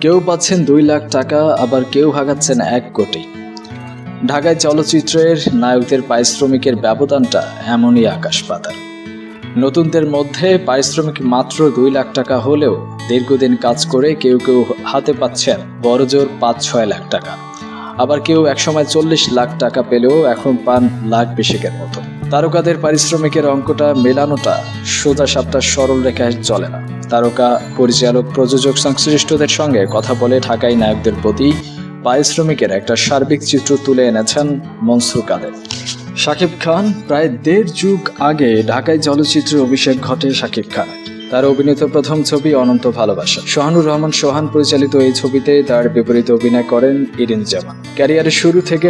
কেউ পাচ্ছেন 2 লাখ টাকা, আবার কেউ ভাগাচ্ছেন 1 কোটি। ঢাকায় চলচ্চিত্রের নায়কদের পারিশ্রমিকের ব্যবধানটা এমনই আকাশ পাতাল। নতুনদের মধ্যে পারিশ্রমিক মাত্র 2 লাখ টাকা হলেও দীর্ঘদিন কাজ করে কেউ কেউ হাতে পাচ্ছেন বড়জোর 5-6 লাখ টাকা। আবার কেউ একসময় 40 লাখ টাকা পেলেও এখন পান লাখ বিশেকের মতো। তারকাদের পারিশ্রমিকের অঙ্কটা মেলানোটা সোজা সাপটা সরল রেখায় চলে না। তারকা, পরিচালক, প্রযোজক, সংশ্লিষ্টদের সঙ্গে কথা বলে ঢাকাই নায়কদের প্রতি পারিশ্রমিকের একটা সার্বিক চিত্র তুলে এনেছেন মনসুর কাদের। শাকিব খান প্রায় 1.5 যুগ আগে ঢাকায় চলচ্চিত্রে অভিষেক ঘটে শাকিব খান। তার অভিনীত প্রথম ছবি অনন্ত ভালোবাসা। সোহানুর রহমান সোহান পরিচালিত এই ছবিতে তার বিপরীতে অভিনয় করেন ইরিন জামান। ক্যারিয়ারের শুরু থেকে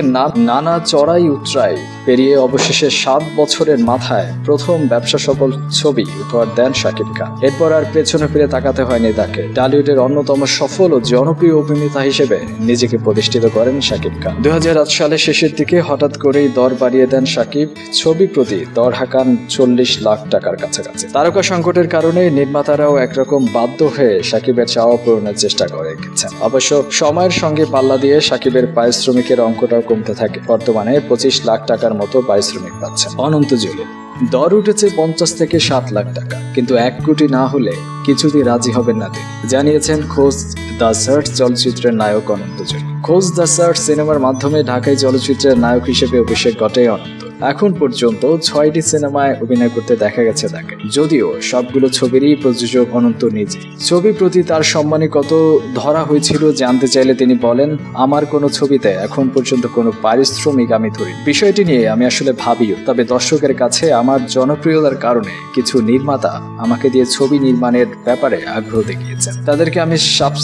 নানা চড়াই উতরাই পেরিয়ে অবশেষে 7 বছরের মাথায় প্রথম ব্যবসা সফল ছবি উপহার দেন শাকিব খান। এরপর আর পেছনে ফিরে তাকাতে হয়নি তাকে। টলিউডের অন্যতম সফল ও জনপ্রিয় অভিনেতা হিসেবে নিজেকে প্রতিষ্ঠিত করেন শাকিব খান। 2008 সালের শেষের দিকে হঠাৎ করেই দর বাড়িয়ে দেন শাকিব। ছবি প্রতি দর হাঁকান 40 লাখ টাকার কাছাকাছি। তারকা সংকটের কারণে নির্মাতারাও একরকম বাধ্য হয়ে শাকিবের চাওয়া পূরণের চেষ্টা করে গেছেন। অবশ্য সময়ের সঙ্গে পাল্লা দিয়ে শাকিবের পারিশ্রমিকের অঙ্কটাও কমতে থাকে। বর্তমানে 25 লাখ টাকার মতো পারিশ্রমিক পাচ্ছেন অনন্ত জলিল। দর উঠেছে 50 থেকে 7 লাখ টাকা, কিন্তু 1 কোটি না হলে কিছুতেই রাজি হবেন না তিনি, জানিয়েছেন খোঁজ দ্য সার্চ চলচ্চিত্রের নায়ক অনন্ত জলিল। খোঁজ দ্য সার্চ সিনেমার মাধ্যমে ঢাকায় চলচ্চিত্রের নায়ক হিসেবে অভিষেক ঘটে অনন্ত। এখন পর্যন্ত 6টি সিনেমায় অভিনয় করতে দেখা গেছে তাকে, যদিও সবগুলো ছবিরই প্রযোজক অনন্ত নিজে। ছবি প্রতি তার সম্মানী কত ধরা হয়েছিল জানতে চাইলে তিনি বলেন, আমার কোনো ছবিতে এখন পর্যন্ত কোনো পারিশ্রমিক আমি ধরি। বিষয়টি নিয়ে আমি আসলে ভাবিও, তবে দর্শকের কাছে আমার জনপ্রিয়তার কারণে কিছু নির্মাতা আমাকে দিয়ে ছবি নির্মাণের ব্যাপারে আগ্রহ দেখিয়েছেন। তাদেরকে আমি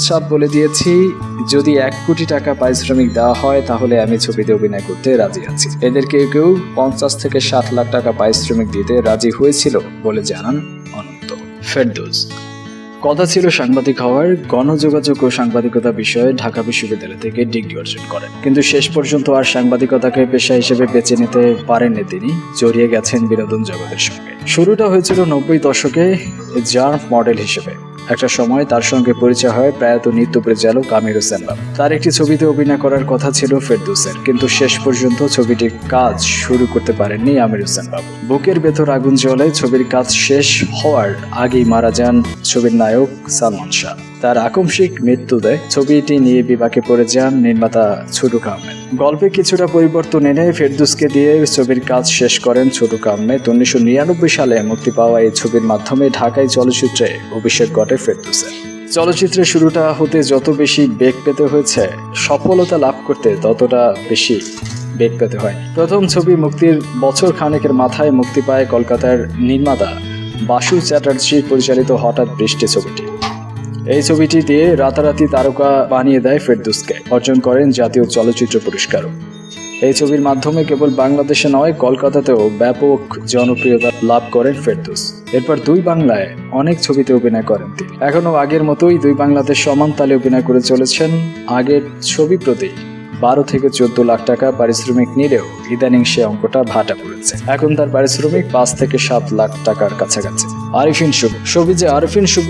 সাপ বলে দিয়েছি, যদি 1 কোটি টাকা পারিশ্রমিক দেওয়া হয় তাহলে আমি ছবিতে অভিনয় করতে রাজি আছি। এদের কেউ 50 থেকে 7 লাখ টাকা পারিশ্রমিক দিতে রাজি হয়েছিল বলে জানান অনন্ত। ফেরদৌস কথা ছিল সাংবাদিক হওয়ার। গণযোগাযোগ ও সাংবাদিকতা বিষয়ে ঢাকা বিশ্ববিদ্যালয় থেকে ডিগ্রি অর্জন করেন, কিন্তু শেষ পর্যন্ত আর সাংবাদিকতাকে পেশা হিসেবে বেছে নিতে পারেননি। তিনি জড়িয়ে গেছেন বিনোদন জগতের সঙ্গে। শুরুটা হয়েছিল 90 দশকে জার্ম মডেল হিসেবে। একটা সময় তার সঙ্গে পরিচয় হয় প্রয়াত নৃত্য পরিচালক আমির হোসেন বাবু। তার একটি ছবিতে অভিনয় করার কথা ছিল ফেরদৌসের, কিন্তু শেষ পর্যন্ত ছবিটির কাজ শুরু করতে পারেননি আমির হোসেন বাবু। বুকের ভেতর আগুন জ্বলে ছবির কাজ শেষ হওয়ার আগেই মারা যান ছবির নায়ক সালমান শাহ। তার আকস্মিক মৃত্যুতে ছবিটি নিয়ে বিপাকে পড়ে যান নির্মাতা ছোটু আহমেদ। গল্পে কিছুটা পরিবর্তন এনে ফেরদৌসকে দিয়ে ছবির কাজ শেষ করেন ছোটু আহমেদ। 1999 সালে মুক্তি পাওয়া এই ছবির মাধ্যমে ঢাকায় চলচ্চিত্রে অভিষেক ঘটে ফেরদৌসের। চলচ্চিত্রের শুরুটা হতে যত বেশি বেগ পেতে হয়েছে, সফলতা লাভ করতে ততটা বেশি বেগ পেতে হয়। প্রথম ছবি মুক্তির বছর খানেকের মাথায় মুক্তি পায় কলকাতার নির্মাতা বাসু চ্যাটার্জি পরিচালিত হঠাৎ বৃষ্টি ছবিটি। এই ছবিটি দিয়ে রাতারাতি তারকা বানিয়ে দেয় ফেরদৌসকে, অর্জন করেন জাতীয় চলচ্চিত্র পুরস্কারও। এই ছবির মাধ্যমে কেবল বাংলাদেশে নয়, কলকাতাতেও ব্যাপক জনপ্রিয়তা লাভ করেন ফেরদৌস। এরপর 2 বাংলায় অনেক ছবিতে অভিনয় করেন তিনি। এখনো আগের মতোই 2 বাংলাতে সমান তালে অভিনয় করে চলেছেন। আগের ছবি প্রতি 12 থেকে 14 লাখ টাকা পারিশ্রমিক নিলেও ইদানিং সে অঙ্কটা ভাটা পড়েছে। এখন তার পারিশ্রমিক 5 থেকে 7 লাখ টাকার কাছাকাছি। আরিফিন শুভ সবিজে আরিফিন শুভ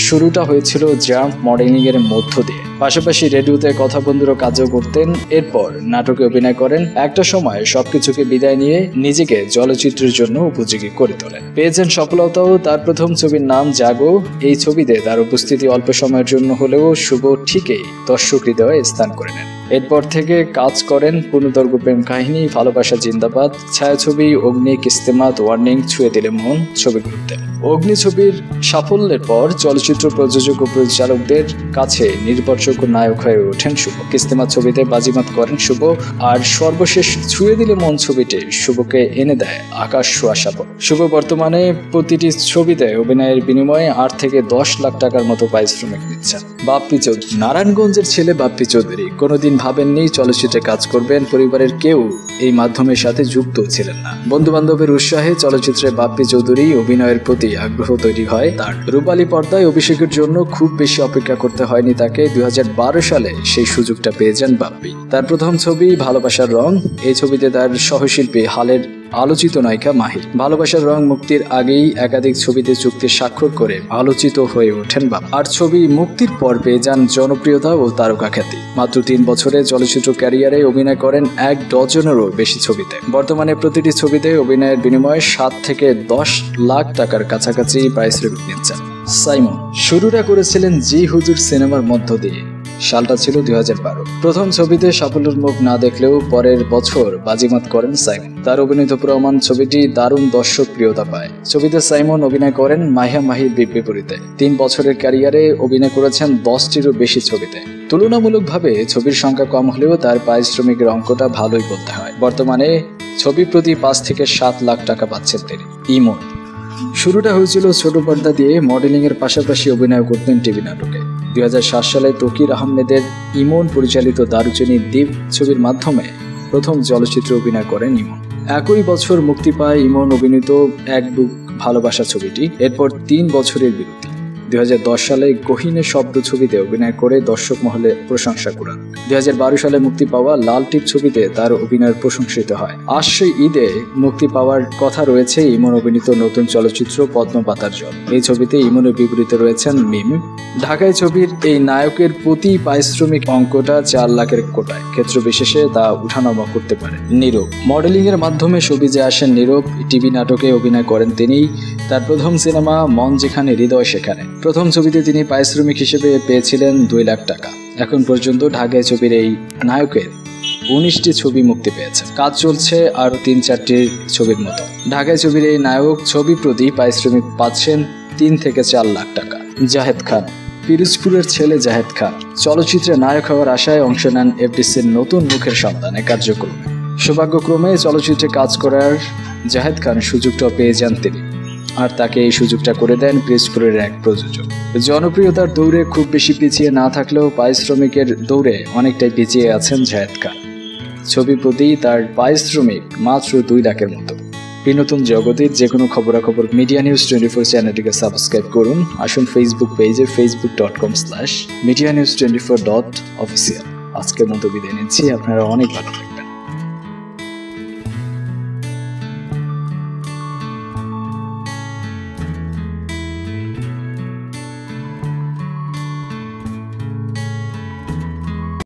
শুরুটা হয়েছিল জাম্প মডেলিং এর মধ্য দিয়ে, পাশাপাশি রেডিওতে কথা বন্ধুরও কাজও করতেন। এরপর নাটকে অভিনয় করেন। একটা সময় সবকিছুকে বিদায় নিয়ে নিজেকে চলচ্চিত্রের জন্য উপযোগী করে তোলেন। পেয়েছেন সফলতাও। তার প্রথম ছবির নাম জাগো। এই ছবিতে তার উপস্থিতি অল্প সময়ের জন্য হলেও শুভ ঠিকই দর্শক হৃদয়ে স্থান করে নেন। এরপর থেকে কাজ করেন পূর্ণদৈর্ঘ্য প্রেম কাহিনী, ভালোবাসা জিন্দাবাদ, ছায়াছবি, অগ্নি, কিস্তেমাত, ওয়ার্নিং, ছুঁয়ে দিলে মন ছবিগুলোতে। অগ্নি ছবির সাফল্যের পর চলচ্চিত্র প্রযোজক ও পরিচালকদের কাছে নির্ভরযোগ্য নায়ক হয়ে ওঠেন শুভ। কিস্তেমাত ছবিতে বাজিমাত করেন শুভ, আর সর্বশেষ ছুঁয়ে দিলে মন ছবিটি শুভকে এনে দেয় আকাশ ছোঁয়া সাফল্য। শুভ বর্তমানে প্রতিটি ছবিতে অভিনয়ের বিনিময়ে 8 থেকে 10 লাখ টাকার মতো পারিশ্রমিক নিচ্ছেন। বাপ্পি চৌধুরী নারায়ণগঞ্জের ছেলে বাপ্পি চৌধুরী কোনোদিন ভাবেননি চলচ্চিত্রে কাজ করবেন। পরিবারের কেউ এই মাধ্যমের সাথে যুক্ত ছিলেন না। বন্ধু বান্ধবের উৎসাহে চলচ্চিত্রে বাপ্পি চৌধুরী অভিনয়ের প্রতি আগ্রহ তৈরি হয় তার। রূপালী পর্দায় অভিষেকের জন্য খুব বেশি অপেক্ষা করতে হয়নি তাকে। 2012 সালে সেই সুযোগটা পেয়ে যান বাপ্পি। তার প্রথম ছবি ভালোবাসার রং। এই ছবিতে তার সহশিল্পী হালের আলোচিত নায়িকা মাহি। ভালোবাসার রং মুক্তির আগেই একাধিক ছবিতে চুক্তি স্বাক্ষর করে আলোচিত হয়ে ওঠেন বাবা। আর ছবি মুক্তির পর পেয়ে যান জনপ্রিয়তা ও তারকা খ্যাতি। মাত্র 3 বছরে চলচ্চিত্র ক্যারিয়ারে অভিনয় করেন 1 ডজনেরও বেশি ছবিতে। বর্তমানে প্রতিটি ছবিতে অভিনয়ের বিনিময়ে 7 থেকে 10 লাখ টাকার কাছাকাছি পারিশ্রমিক নিচ্ছেন সাইমন। শুরুটা করেছিলেন জি হুজুর সিনেমার মধ্য দিয়ে। সালটা ছিল 2012। প্রথম ছবিতে সাফল্যের মুখ না দেখলেও পরের বছর বাজিমাত করেন সাইমন। তার অভিনীত প্রমাণ ছবিটি দারুণ দর্শক প্রিয়তা পায়। ছবিতে সাইমন অভিনয় করেন মাহিয়া মাহির বিপরীতে। 3 বছরের ক্যারিয়ারে অভিনয় করেছেন 10টিরও বেশি ছবিতে। তুলনামূলকভাবে ছবির সংখ্যা কম হলেও তার পারিশ্রমিকের অঙ্কটা ভালোই বলতে হয়। বর্তমানে ছবি প্রতি 5 থেকে 7 লাখ টাকা পাচ্ছেন তিনি। ইমন শুরুটা হয়েছিল ছোট পর্দা দিয়ে। মডেলিং এর পাশাপাশি অভিনয় করতেন টিভি নাটকে। 2007 সালে তকির আহমেদের ইমন পরিচালিত দারুচিনি দ্বীপ ছবির মাধ্যমে প্রথম চলচ্চিত্রে অভিনয় করেন ইমন। একই বছর মুক্তি পায় ইমন অভিনীত এক বুক ভালোবাসা ছবিটি। এরপর 3 বছরের বিরতি। 2010 সালে গহীনে শব্দ ছবিতে অভিনয় করে দর্শক মহলে প্রশংসা কুড়ান। 2012 সালে মুক্তি পাওয়া লাল টিপ ছবিতে তার অভিনয় প্রশংসিত হয়। আসছে ঈদে মুক্তি পাওয়ার কথা রয়েছে ইমন অভিনীত নতুন চলচ্চিত্র পদ্মপাতার জল। এই ছবিতে ইমনের বিপরীতে রয়েছেন মিম। ঢাকায় ছবির এই নায়কের প্রতি পারিশ্রমিক অঙ্কটা 4 লাখের কোটায়। ক্ষেত্র বিশেষে তা উঠানামা করতে পারে। নীরব মডেলিং এর মাধ্যমে সবিজে আসেন নীরব। টিভি নাটকে অভিনয় করেন তিনি। তার প্রথম সিনেমা মন যেখানে হৃদয় সেখানে। প্রথম ছবিতে তিনি পারিশ্রমিক হিসেবে পেয়েছিলেন 2 লাখ টাকা। এখন পর্যন্ত ঢাকায় ছবির এই নায়কের 19টি ছবি মুক্তি পেয়েছে। কাজ চলছে আরও 3-4টি ছবির মতো। ঢাকায় ছবির এই নায়ক ছবি প্রতি পারিশ্রমিক পাচ্ছেন 3 থেকে 4 লাখ টাকা। জাহেদ খান পিরোজপুরের ছেলে জাহেদ খান চলচ্চিত্রে নায়ক হওয়ার আশায় অংশ নেন এফডিসির নতুন মুখের সন্তানে কার্যক্রমে। সৌভাগ্যক্রমে চলচ্চিত্রে কাজ করার জাহেদ খান সুযোগটা পেয়ে যান তিনি। আর তাকে এই সুযোগটা করে দেন পিরোজপুরের এক প্রযোজক। জনপ্রিয়তার দৌড়ে খুব বেশি পিছিয়ে না থাকলেও পারিশ্রমিকের দৌড়ে অনেকটাই পিছিয়ে আছেন জাহেদ খান। ছবি প্রতি তার পারিশ্রমিক মাত্র 2 লাখের মতো। বিনোদন জগতের যে কোনো খবরাখবর মিডিয়া নিউজ 24 চ্যানেলটিকে সাবস্ক্রাইব করুন। আসুন ফেসবুক পেজে facebook.com/medianews24.official। আজকের মতো বিদায় নিচ্ছি। আপনারা অনেক ভালো থাকবেন।